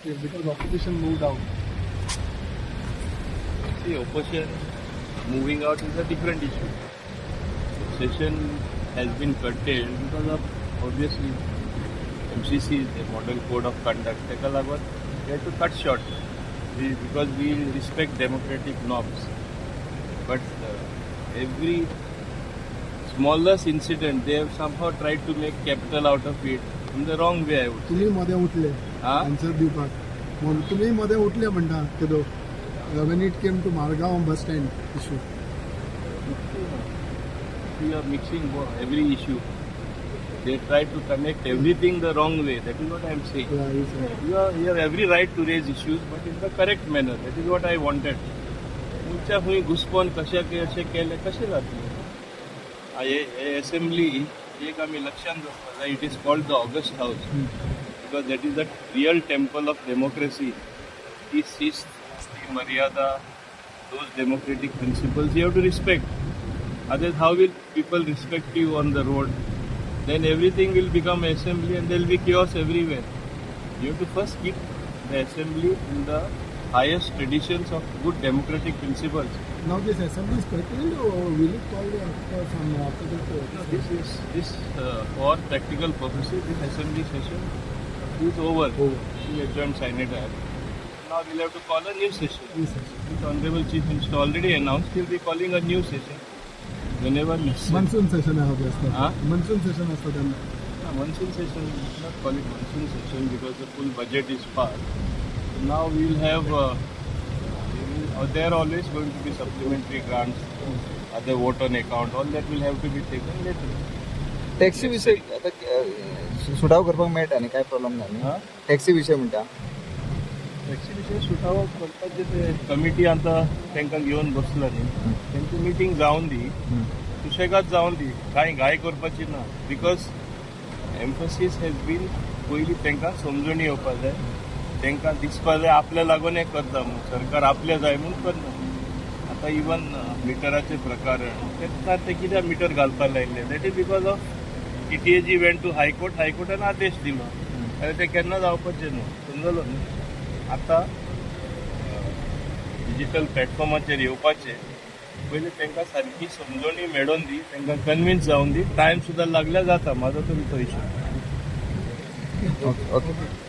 because opposition moved out. See, opposition moving out is a different issue. Session has been curtailed because of obviously MCC is a model code of conduct. Teka lagot, we have to cut short because we respect democratic norms. But every smallest incident, they have somehow tried to make capital out of it in the wrong way, I would say. तुम्ही मध्ये उठले हा? Answer दिवपाक म्हणून तुम्ही मध्ये उठले म्हणटा केदो when it came to Margaon bus stand issue. We are mixing every issue. They try to connect everything the wrong way. That is what I am saying. Yeah, you said. You have every right to raise issues, but in the correct manner. That is what I wanted. तुमच्या हुई घुसपण कशा अशें केले कशें जातलें हे assembly एक आमी लक्षांत दवरपाक जाय. It is called the August house because that is the real temple of democracy. ती शिस्त ती मर्यादा those democratic principles you have to respect. Otherwise, how will people respect you on the road? Then everything will become assembly and there will be chaos everywhere. You have to first keep the assembly in the highest traditions of good democratic principles. Now this assembly is curtailed or will it call after this? This for practical purposes, this assembly session is over. We adjourned Senate. Now we'll have to call a new session. The Honorable Chief Minister already announced he'll be calling a new session whenever necessary. Monsoon session आहे असतं. Huh? Monsoon session असतं त्यांना. Monsoon session, we should not call it monsoon session because the full budget is passed. So now we'll have, there are always going to be supplementary grants, other vote on account, all that will have to be taken later. Taxi विषय आता सुटाव करपाक मेळटा न्ही, काय problem ना न्ही. Taxi विषय म्हणटा टॅक्सी विशय सुटावो करपाचे ते कमिटी आतां तांकां घेवन बसला न्ही, तेंची मिटींग जावन दी, सुशेगाद जावन दी, कांय घाय करपाची ना. बिकॉज एम्फसीस हॅज बीन पयलीं तांकां समजून येवपाक जाय, तांकां दिसपा जाय आपल्या लागून हें करता म्हणून, सरकार आपल्या जाय म्हणून करना. आतां इवन मिटराचें प्रकरण तेन्ना ते कित्याक मिटर घालपाक लायिल्ले, that is because of TTAG went to high court, हायकोर्टान आदेश दिलो आनी ते केन्ना जावपाचें न्हू. समजलो न्ही. आतां डिजिटल प्लॅटफॉर्माचेर येवपाचें पयलीं तांकां सारकी समजणी मेळोवन दी, तांकां कन्विन्स जावन दी. टायम सुद्दां लागल्यार जाता, म्हाजो तो इशू. ओके.